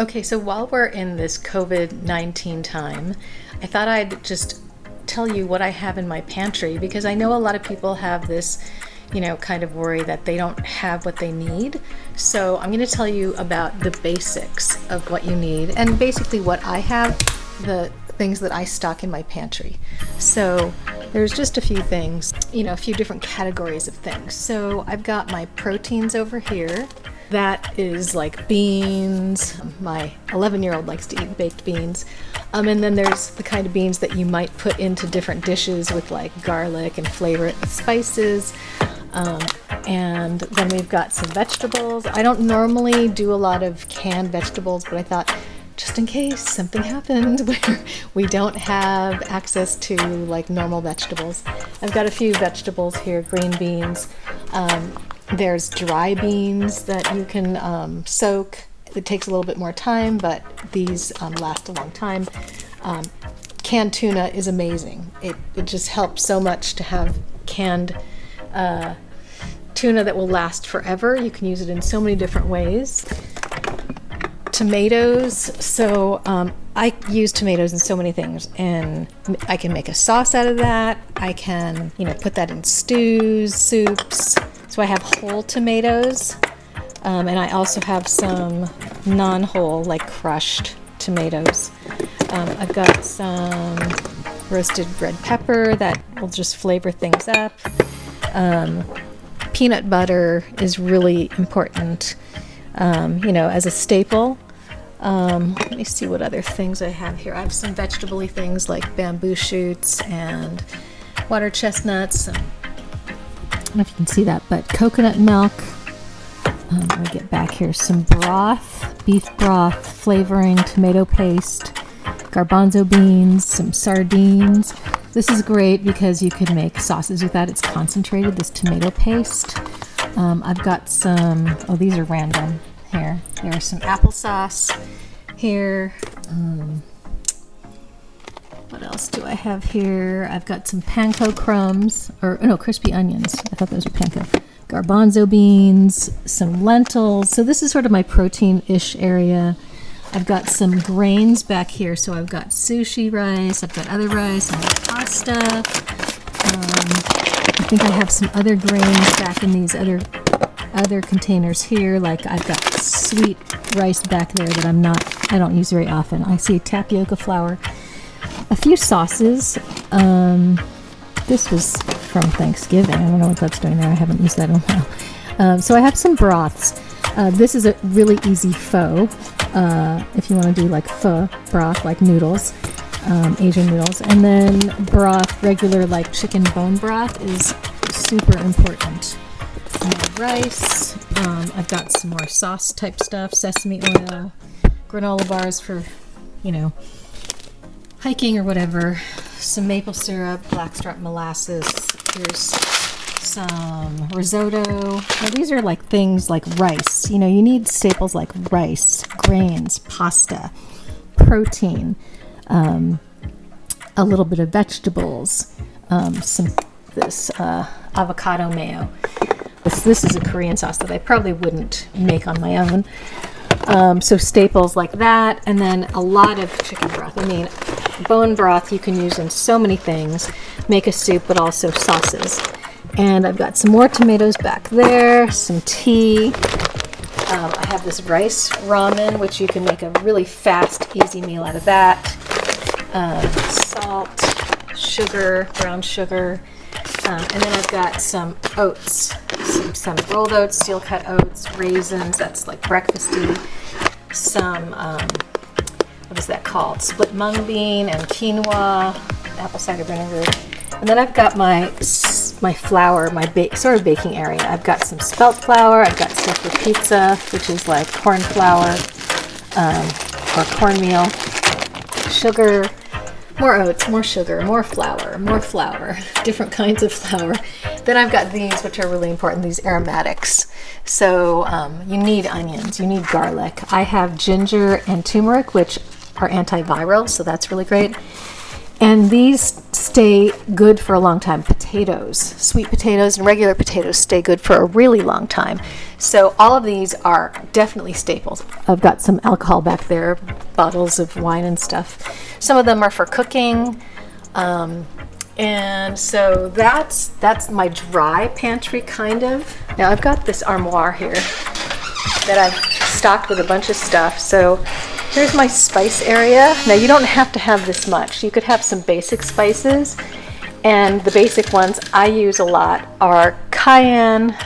Okay, so while we're in this COVID-19 time, I thought I'd just tell you what I have in my pantry, because I know a lot of people have this, kind of worry that they don't have what they need. So I'm going to tell you about the basics of what you need and basically what I have, the things that I stock in my pantry. So there's just a few things, a few different categories of things. So I've got my proteins over here. That is like beans. My 11-year-old likes to eat baked beans. And then there's the kind of beans that you might put into different dishes with like garlic and flavor it with spices. And then we've got some vegetables. I don't normally do a lot of canned vegetables, but I thought just in case something happened where we don't have access to like normal vegetables. I've got a few vegetables here, green beans. There's dry beans that you can soak. It takes a little bit more time, but these last a long time. Canned tuna is amazing. It just helps so much to have canned tuna that will last forever. You can use it in so many different ways. Tomatoes. So I use tomatoes in so many things, and I can make a sauce out of that. I can, put that in stews, soups. So I have whole tomatoes, and I also have some non-whole, like crushed tomatoes. I've got some roasted red pepper that will just flavor things up. Peanut butter is really important, as a staple. Let me see what other things I have here. I have some vegetable-y things like bamboo shoots and water chestnuts. I don't know if you can see that, but coconut milk. Let me get back here. Some broth, beef broth, flavoring, tomato paste, garbanzo beans, some sardines. This is great because you can make sauces with that. It's concentrated, this tomato paste. I've got some, these are random here. There's some applesauce here. What else do I have here? I've got some panko crumbs, crispy onions. I thought those were panko. Garbanzo beans, some lentils. So this is sort of my protein-ish area. I've got some grains back here. So I've got sushi rice. I've got other rice. I have pasta. I think I have some other grains back in these other containers here. Like I've got sweet rice back there that I don't use very often. I see tapioca flour. A few sauces. This was from Thanksgiving. I don't know what that's doing there. I haven't used that in a while. So I have some broths. This is a really easy pho. If you want to do like pho broth, like noodles, Asian noodles. And then broth, regular like chicken bone broth is super important. More rice. I've got some more sauce type stuff, sesame oil, granola bars for, hiking or whatever, some maple syrup, blackstrap molasses. Here's some risotto. Now these are like things like rice. You need staples like rice, grains, pasta, protein, a little bit of vegetables, this avocado mayo. This is a Korean sauce that I probably wouldn't make on my own. So staples like that, and then a lot of chicken broth. Bone broth you can use in so many things. Make a soup, but also sauces. And I've got some more tomatoes back there, some tea. I have this rice ramen, which you can make a really fast, easy meal out of that. Salt, sugar, brown sugar. And then I've got some oats, some rolled oats, steel cut oats, raisins, that's like breakfasty, some, what is that called? Split mung bean and quinoa, apple cider vinegar. And then I've got my flour, my sort of baking area. I've got some spelt flour, I've got stuff for pizza, which is like corn flour or cornmeal, sugar, more oats, more sugar, more flour, different kinds of flour. Then I've got these, which are really important, these aromatics. So you need onions, you need garlic. I have ginger and turmeric, which are antiviral, so that's really great. And these stay good for a long time. Potatoes, sweet potatoes and regular potatoes stay good for a really long time. So all of these are definitely staples. I've got some alcohol back there, bottles of wine and stuff. Some of them are for cooking. And so that's my dry pantry, kind of. Now I've got this armoire here that I've stocked with a bunch of stuff. So here's my spice area. Now you don't have to have this much. You could have some basic spices, and the basic ones I use a lot are cayenne,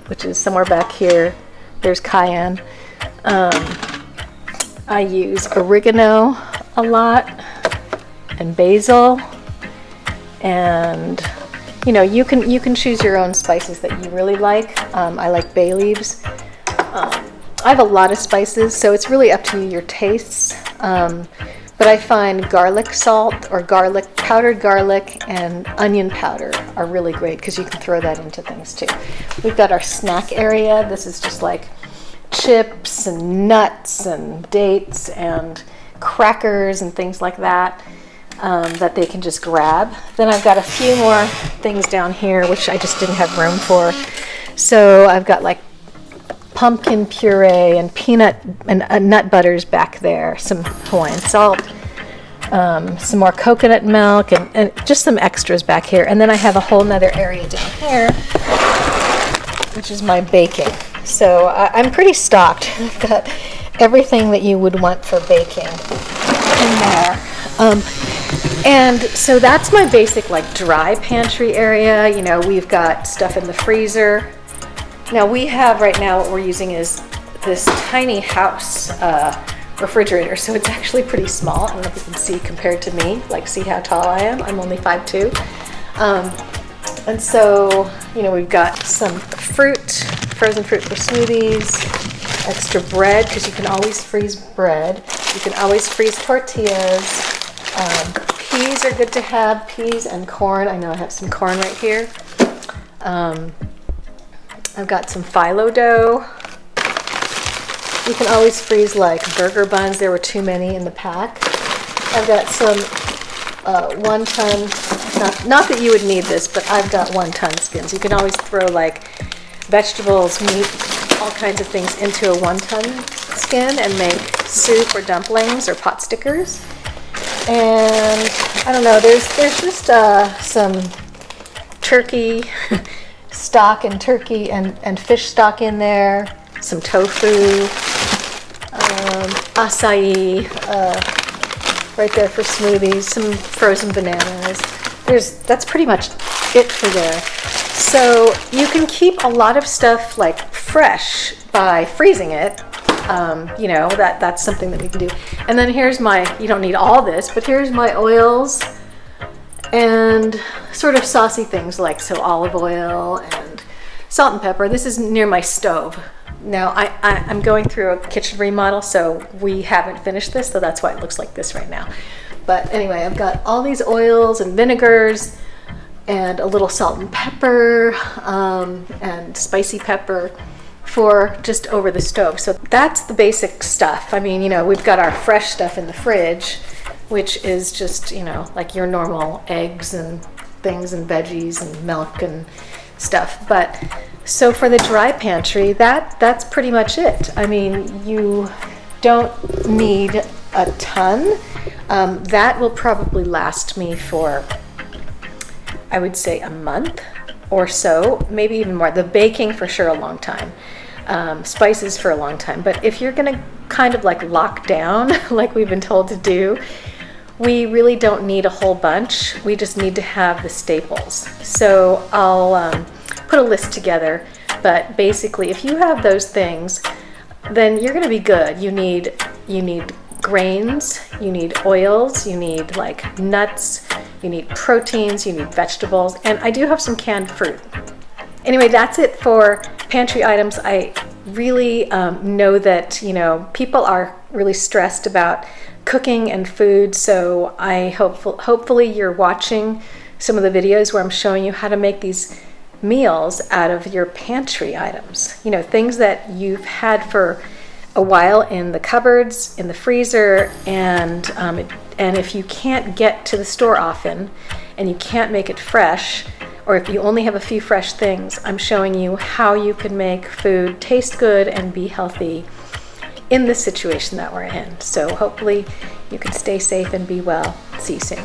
which is somewhere back here. There's cayenne. I use oregano a lot, and basil, and you can choose your own spices that you really like. I like bay leaves. I have a lot of spices, so it's really up to you, your tastes. But I find garlic salt or powdered garlic and onion powder are really great because you can throw that into things too. We've got our snack area. This is just like chips and nuts and dates and crackers and things like that that they can just grab. Then I've got a few more things down here which I just didn't have room for. So I've got like pumpkin puree and peanut and nut butters back there, some Hawaiian salt, some more coconut milk, and just some extras back here. And then I have a whole nother area down here, which is my baking. So I'm pretty stocked. I've got everything that you would want for baking in there. And so that's my basic like dry pantry area. We've got stuff in the freezer. Now we have right now what we're using is this tiny house refrigerator, so it's actually pretty small. I don't know if you can see compared to me, like see how tall I am. I'm only 5'2". And so, we've got some fruit, frozen fruit for smoothies, extra bread, because you can always freeze bread. You can always freeze tortillas. Peas are good to have, peas and corn. I know I have some corn right here. I've got some phyllo dough. You can always freeze like burger buns. There were too many in the pack. I've got some 1 ton, not that you would need this, but I've got 1 ton skins. You can always throw like vegetables, meat, all kinds of things into a 1 ton skin and make soup or dumplings or pot stickers. And I don't know, there's just some turkey stock and turkey and fish stock in there, some tofu, acai right there for smoothies, some frozen bananas. That's pretty much it for there. So you can keep a lot of stuff like fresh by freezing it. That's something that we can do. And then here's you don't need all this, but here's my oils and sort of saucy things like olive oil and salt and pepper. This is near my stove. Now I'm going through a kitchen remodel, so we haven't finished this, so that's why it looks like this right now. But anyway, I've got all these oils and vinegars and a little salt and pepper and spicy pepper for just over the stove. So that's the basic stuff. I mean, we've got our fresh stuff in the fridge, which is just, like your normal eggs and things and veggies and milk and stuff. But so for the dry pantry, that's pretty much it. I mean, you don't need a ton. That will probably last me for, I would say, a month or so, maybe even more. The baking for sure a long time. Spices for a long time. But if you're gonna kind of like lock down like we've been told to do, we really don't need a whole bunch. We just need to have the staples. So I'll put a list together, but basically if you have those things, then you're gonna be good. You need grains, you need oils, you need like nuts, you need proteins, you need vegetables, and I do have some canned fruit. Anyway, that's it for pantry items. I really know that people are really stressed about cooking and food, so I hopefully you're watching some of the videos where I'm showing you how to make these meals out of your pantry items. Things that you've had for a while in the cupboards, in the freezer, and if you can't get to the store often and you can't make it fresh, or if you only have a few fresh things, I'm showing you how you can make food taste good and be healthy in this situation that we're in. So hopefully you can stay safe and be well. See you soon.